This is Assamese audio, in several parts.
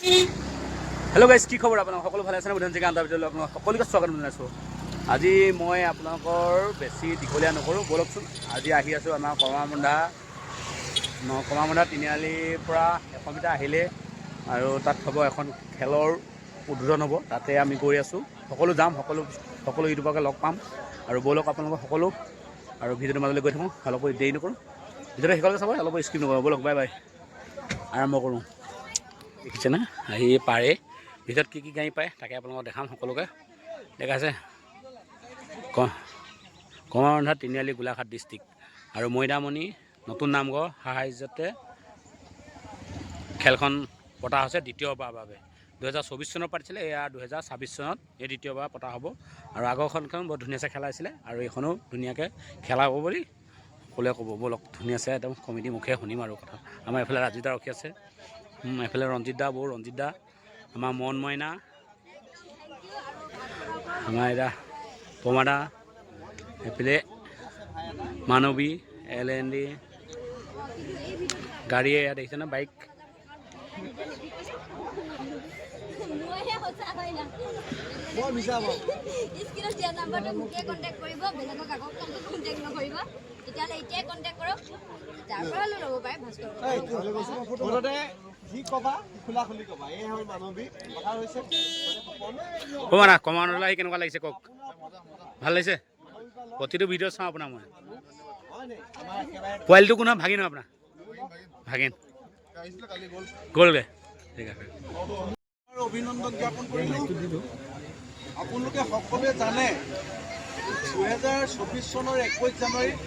হেল্ল' গাইজ, কি খবৰ? আপোনালোক সকলো ভালে আছেনে? বুধান জেগা আন্ধাৰ ভিতৰলৈ আপোনালোক সকলোকে স্বাগতম জনাইছোঁ। আজি মই আপোনালোকৰ বেছি দীঘলীয়া নকৰোঁ, ব'লকচোন। আজি আহি আছোঁ আমাৰ কমাৰবন্ধা তিনিআলিৰ পৰা 100 মিটাৰ আহিলে আৰু তাত হ'ব এখন খেলৰ উদ্বোধন হ'ব। তাতে আমি গৈ আছোঁ, সকলো যাম, সকলো ইউটিউবাৰকে লগ পাম আৰু ব'লক আপোনালোকক সকলো আৰু ভিডিঅ'টোৰ মাজলৈ গৈ থাকোঁ। অলপ দেৰি নকৰোঁ, ভিডিঅ'টো শেষলৈকে চাব, অলপ স্কিপ নকৰোঁ। ব'লক, বাই বাই, আৰম্ভ কৰোঁ। দেখিছেনে আহি পাৰে ভিতৰত কি গাড়ী পায় তাকে আপোনালোকক দেখাম সকলোকে। দেখাইছে কমাৰবন্ধা তিনিআলি গোলাঘাট ডিষ্ট্ৰিক্ট আৰু মৈদামণি নতুন নামঘৰ সাহায্যতে খেলখন পতা হৈছে দ্বিতীয়বাৰৰ বাবে। 2024 চনত পাতিছিলে, এয়া 2026 চনত এই দ্বিতীয়বাৰ পতা হ'ব। আৰু আগৰখন বৰ ধুনীয়াকৈ খেলাইছিলে আৰু এইখনো ধুনীয়াকৈ খেলা হ'ব বুলি সকলোৱে ক'ব। ব'লক, ধুনীয়াছে একদম কমিটি মুখে শুনিম আৰু কথা। আমাৰ এইফালে ৰাজীৱ দা ৰখি আছে, এইফালে ৰঞ্জিত দা, বৌ ৰঞ্জিত দা, আমাৰ মন মইনা, আমাৰ এতিয়া পমাদা, এইফালে মানৱী, LND গাড়ীয়ে ইয়াত দেখিছেনে, বাইক। কমাৰবন্ধা আহি কেনেকুৱা লাগিছে কওক? ভাল লাগিছে? প্ৰতিটো ভিডিঅ' চাওঁ আপোনাৰ মই। পোৱালিটো কোন হয়? ভাগিন হয় আপোনাৰ? ভাগিন গ'লগৈ, ঠিক আছে। অভিনন্দন জ্ঞাপন কৰিলোঁ। আপোনালোকে সকলোৱে জানে 2024 চনৰ 21 জানুৱাৰীত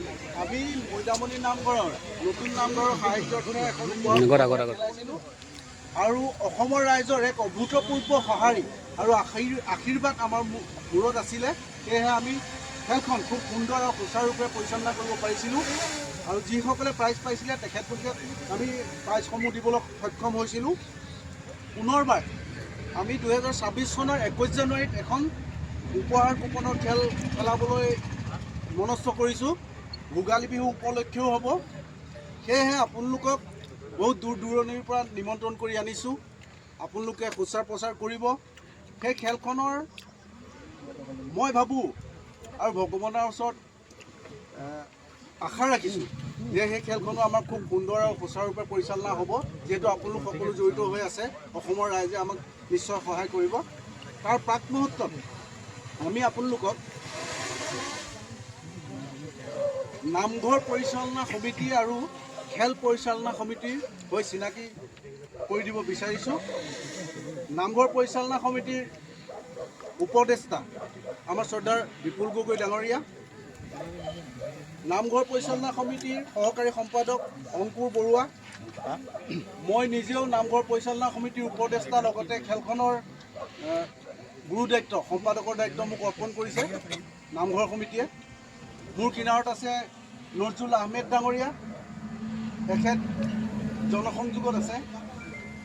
আমি মৈদামণি নামঘৰৰ নতুন নামঘৰৰ সাহায্যৰ্থে এখন পাইছিলোঁ আৰু অসমৰ ৰাইজৰ এক অভূতপূৰ্ব সঁহাৰি আৰু আশীৰ্বাদ আমাৰ মূৰত আছিলে। সেয়েহে আমি খেলখন খুব সুন্দৰ আৰু সুচাৰুৰূপে পৰিচালনা কৰিব পাৰিছিলোঁ আৰু যিসকলে প্ৰাইজ পাইছিলে তেখেতলোকে আমি প্ৰাইজসমূহ দিবলৈ সক্ষম হৈছিলোঁ। পুনৰবাৰ আমি 2026 চনৰ 21 জানুৱাৰীত এখন উপহাৰ কুপনৰ খেল খেলাবলৈ মনস্থ কৰিছোঁ। ভোগালী বিহু উপলক্ষেও হ'ব। সেয়েহে আপোনালোকক বহুত দূৰ দূৰণিৰ পৰা নিমন্ত্ৰণ কৰি আনিছোঁ। আপোনালোকে প্ৰচাৰ কৰিব। সেই খেলখনৰ মই ভাবোঁ আৰু ভগৱানৰ ওচৰত আশা ৰাখিছোঁ যে সেই খেলখনো আমাৰ খুব সুন্দৰ আৰু সুচাৰুৰূপে পৰিচালনা হ'ব। যিহেতু আপোনালোক সকলো জড়িত হৈ আছে, অসমৰ ৰাইজে আমাক নিশ্চয় সহায় কৰিব। তাৰ প্ৰাক মুহূৰ্তত আমি আপোনালোকক নামঘৰ পৰিচালনা সমিতি আৰু খেল পৰিচালনা সমিতিৰ হৈ চিনাকি কৰি দিব বিচাৰিছোঁ। নামঘৰ পৰিচালনা সমিতিৰ উপদেষ্টা আমাৰ শ্ৰদ্ধাৰ বিপুল গগৈ ডাঙৰীয়া, নামঘৰ পৰিচালনা সমিতিৰ সহকাৰী সম্পাদক অংকুৰ বৰুৱা, মই নিজেও নামঘৰ পৰিচালনা সমিতিৰ উপদেষ্টা, লগতে খেলখনৰ গুৰু দায়িত্ব সম্পাদকৰ দায়িত্ব মোক অৰ্পণ কৰিছে নামঘৰ সমিতিয়ে। মোৰ কিনাৰত আছে নজৰুল আহমেদ ডাঙৰীয়া, তেখেত জনসংযোগত আছে।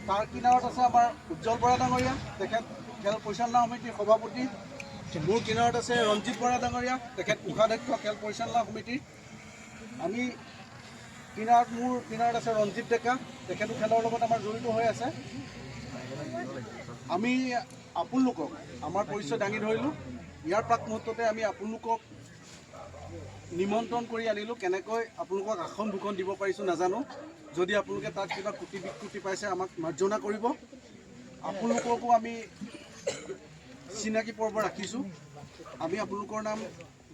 তাৰ কিনাৰত আছে আমাৰ উজ্জ্বল বৰা ডাঙৰীয়া, তেখেত খেল পৰিচালনা সমিতিৰ সভাপতি। মোৰ কিনাৰত আছে ৰঞ্জিত বৰা ডাঙৰীয়া, তেখেত কোষাধ্যক্ষ খেল পৰিচালনা সমিতিৰ। মোৰ কিনাৰত আছে ৰঞ্জিত ডেকা, তেখেতো খেলৰ লগত আমাৰ জড়িত হৈ আছে। আমি আপোনালোকক আমাৰ পৰিচয় দাঙি ধৰিলোঁ। ইয়াৰ প্ৰাক মুহূৰ্ততে আমি আপোনালোকক নিমন্ত্ৰণ কৰি আনিলোঁ। কেনেকৈ আপোনালোকক আসন দুখন দিব পাৰিছোঁ নাজানো। যদি আপোনালোকে তাত কিবা ত্ৰুটি বিকৃতি পাইছে আমাক মাৰ্জনা কৰিব। আপোনালোককো আমি চিনাকি পৰ্ব ৰাখিছোঁ। আমি আপোনালোকৰ নাম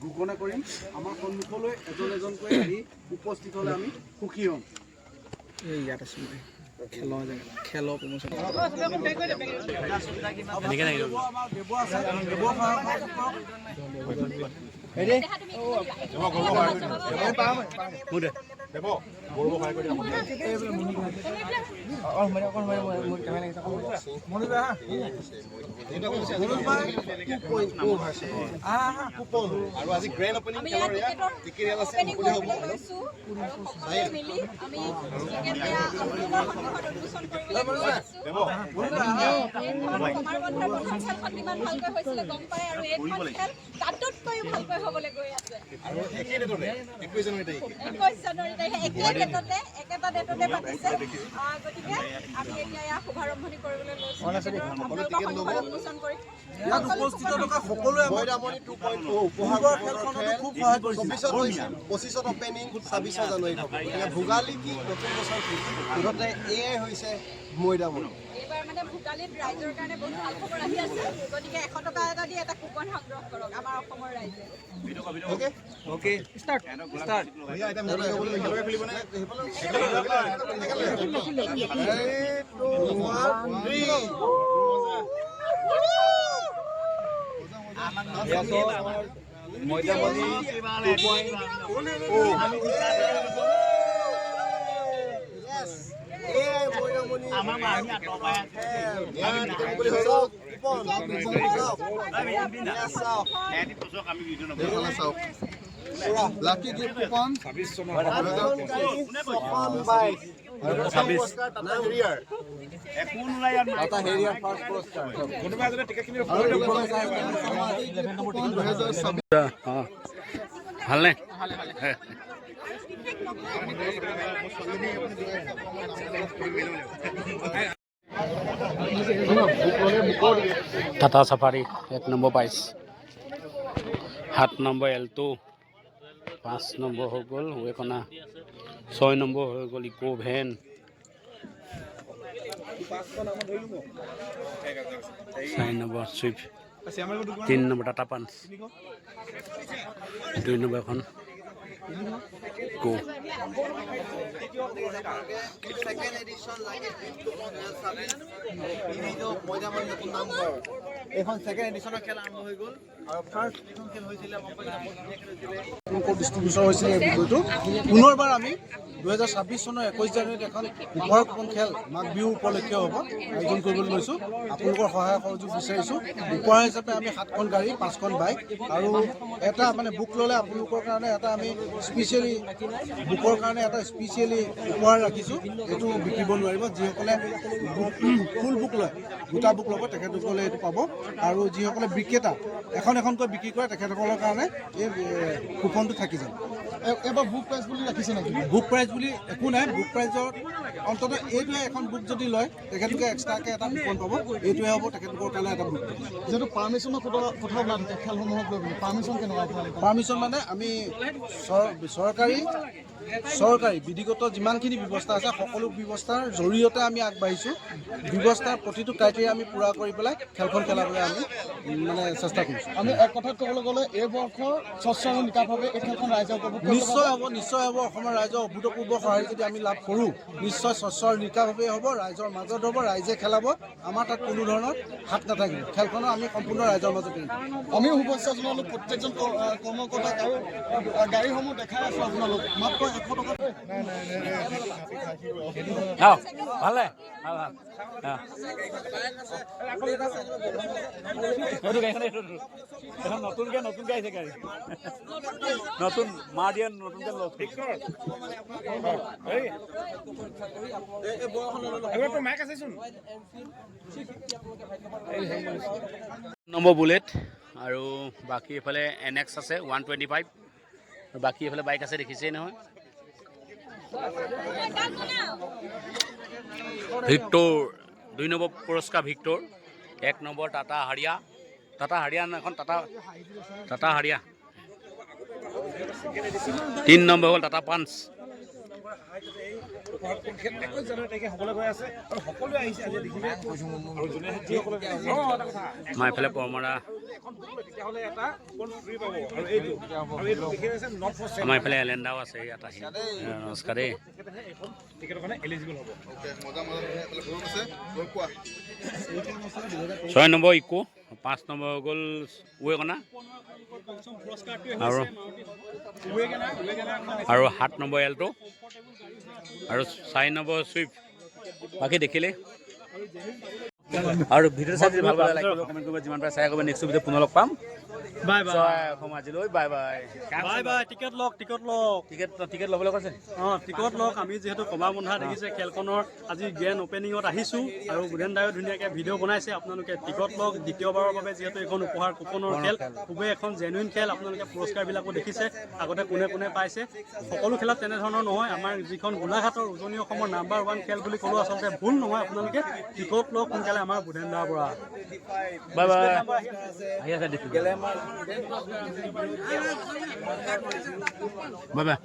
ঘোষণা কৰিম। আমাৰ সন্মুখলৈ এজন এজনকৈ আহি উপস্থিত হ'লে আমি সুখী হ'ম। ইয়াত আছোঁ খেলৰ প্ৰমোচন আৰু আজি গ্ৰেণ্ড অপেনিং খেলৰ টিকেট আছে। তাতোতকৈ ভালকৈ হ'বলৈ গৈ আছে। 21 জানুৱাৰী তাৰিখে একেটা ডেটতে পাতিছে গতিকে আমি এতিয়া ইয়াৰ শুভাৰম্ভণি কৰিবলৈ লৈছোঁ উন্মোচন কৰি ইয়াত উপস্থিত থকা সকলোৱে মৈদামণি 2.0 উপহাৰৰ খেলখনতো খুব সহায় কৰিছে 25ত অপেনিং 26 জানুৱাৰীত হ'ব গতিকে ভোগালী কি নতুন বছৰ কি মুঠতে এয়াই হৈছে মৈদামণি এইবাৰ মানে ভোগালীত ৰাইজৰ কাৰণে বহুত ভাল খবৰ আহি আছে গতিকে 100 টকা এটা দি এটা কুপন সংগ্ৰহ কৰক আমাৰ অসমৰ ৰাইজে ওকে ওকে ষ্টাৰ্ট ভইয়া আইটেম খেলকে খুলিব নে মৈদামণি 2.0 লাকি গিফ্ট কুপন 26 চনৰ 2026 ভালনে টাটা সাফাৰী 1 নম্বৰ পাইছ 7 নম্বৰ এল্টো 5 নম্বৰ হৈ গ'ল ৱেকনা 6 নম্বৰ হৈ গ'ল ইকো ভেন 4 নম্বৰ চুইফ্ট 3 নম্বৰ টাটা পাঞ্চ 2 নম্বৰ এখন গো সেকেন্ড এডিশন লাগে মৈদামণি নতুন নামঘৰ এখন সেকেন্ড এডিশনৰ খেল আৰম্ভ হৈ গ'ল আৰু ফাৰ্ষ্ট এডিশন খেল হৈছিলে ডিষ্ট্ৰিবিউচন হৈছিলে এই বিষয়টো পুনৰবাৰ আমি 2026 চনৰ 21 জানুৱাৰীত এখন উপহাৰ কুপন খেল মাঘ বিহু উপলক্ষে হ'ব আয়োজন কৰিবলৈ লৈছোঁ আপোনালোকৰ সহায় সহযোগ বিচাৰিছোঁ উপহাৰ হিচাপে আমি 7খন গাড়ী 5খন বাইক আৰু এটা মানে বুক ল'লে আপোনালোকৰ কাৰণে এটা আমি স্পেচিয়েলি বুকৰ কাৰণে এটা স্পেচিয়েলি উপহাৰ ৰাখিছোঁ এইটো বিকিব নোৱাৰিব যিসকলে ফুল বুক লয় দুটা বুক ল'ব তেখেতসকলে এইটো পাব আৰু যিসকলে বিক্ৰেতা এখনকৈ বিক্ৰী কৰে তেখেতসকলৰ কাৰণে এই কুপনটো থাকি যাব এবাৰ বুক প্ৰাইজ বুলি ৰাখিছে নেকি বুক প্ৰাইজ বুলি একো নাই বুক প্ৰাইজৰ অন্ততঃ এইটোৱে এখন বুক যদি লয় তেখেতলোকে এক্সট্ৰাকৈ এটা কুপন পাব এইটোৱে হ'ব তেখেতলোকৰ কাৰণে এটা বুক যিহেতু পাৰ্মিশ্যনৰ কথা ওলাই থাকে খেলসমূহক লৈ পিনে পাৰ্মিশ্যন কেনেকুৱা পাৰ্মিশ্যন মানে আমি চৰকাৰী বিধিগত যিমানখিনি ব্যৱস্থা আছে সকলো ব্যৱস্থাৰ জৰিয়তে আমি আগবাঢ়িছোঁ ব্যৱস্থাৰ প্ৰতিটো ক্ৰাইটেৰিয়া আমি পূৰা কৰি পেলাই খেলখন খেলাবলৈ আমি মানে চেষ্টা কৰিছোঁ আমি এক কথাত ক'বলৈ গ'লে এই বৰ্ষৰ স্বচ্ছ আৰু নিকাভাৱে এই খেলখন ৰাইজে উপভোগ নিশ্চয় হ'ব অসমৰ ৰাইজৰ অভূতপূৰ্ব সঁহাৰি যদি আমি লাভ কৰোঁ নিশ্চয় স্বচ্ছ আৰু নিকাভাৱে হ'ব ৰাইজৰ মাজত হ'ব ৰাইজে খেলাব আমাৰ তাত কোনো ধৰণৰ হাত নাথাকিব খেলখনো আমি সম্পূৰ্ণ ৰাইজৰ মাজত এৰিম আমিও শুভেচ্ছা জনালোঁ প্ৰত্যেকজন কৰ্মকৰ্তাক আৰু গাড়ীসমূহ দেখাই আছোঁ আপোনালোক মাত্ৰ 100 টকা ভালে নতুনকে আহিছে গাড়ী নতুন মা দিয়া নতুনকে নম্বৰ বুলেট আৰু বাকী এইফালে NX আছে 125 আৰু বাকী এইফালে বাইক আছে দেখিছেই নহয় ভিক্টৰ 2 নম্বৰ পুৰস্কাৰ ভিক্টৰ 1 নম্বৰ টাটা হাৰিয়া এখন টাটা হাৰিয়া 3 নম্বৰ হ'ল টাটা পাঞ্চ মই এইফালে পৰমৰা আমাৰ এইফালে এলেণ্ডাও আছে ইয়াত আহি নমস্কাৰ দেই 6 নম্বৰ ইকো 5 নম্বৰ গ'ল ৱেগনা আৰু 7 নম্বৰ এল্টো আৰু 4 নম্বৰ চুইফ্ট বাকী দেখিলে আৰু ভিডিঅ'টো চাই যদি ভাল পালে লাইক কৰিব কমেণ্ট কৰিব যিমান পাৰে শ্বেয়াৰ কৰিব নেক্সট ভিডিঅ'ত পুনৰ লগ পাম বাই বাই জয় অসম আজিলৈ bye bye bye bye ticket লওক টিকেট ল'বলৈ কৈছে টিকট লওক আমি যিহেতু কমা বন্ধা দেখিছে খেলখনৰ আজি গ্ৰেণ্ড অপেনিঙত আহিছোঁ আৰু বুধেন দায়ো ধুনীয়াকৈ ভিডিঅ' বনাইছে আপোনালোকে টিকট লওক দ্বিতীয়বাৰৰ বাবে যিহেতু এইখন উপহাৰ কুপনৰ খেল খুবেই এখন জেনুইন খেল আপোনালোকে পুৰস্কাৰবিলাকো দেখিছে আগতে কোনে কোনে পাইছে সকলো খেলত তেনেধৰণৰ নহয় আমাৰ যিখন গোলাঘাটৰ উজনি অসমৰ নাম্বাৰ 1 খেল বুলি ক'লেও আচলতে ভুল নহয় আপোনালোকে টিকট লওক সোনকালে আমাৰ বুধেন দাৰ পৰা বাই বাই আহি আছে বাই বাই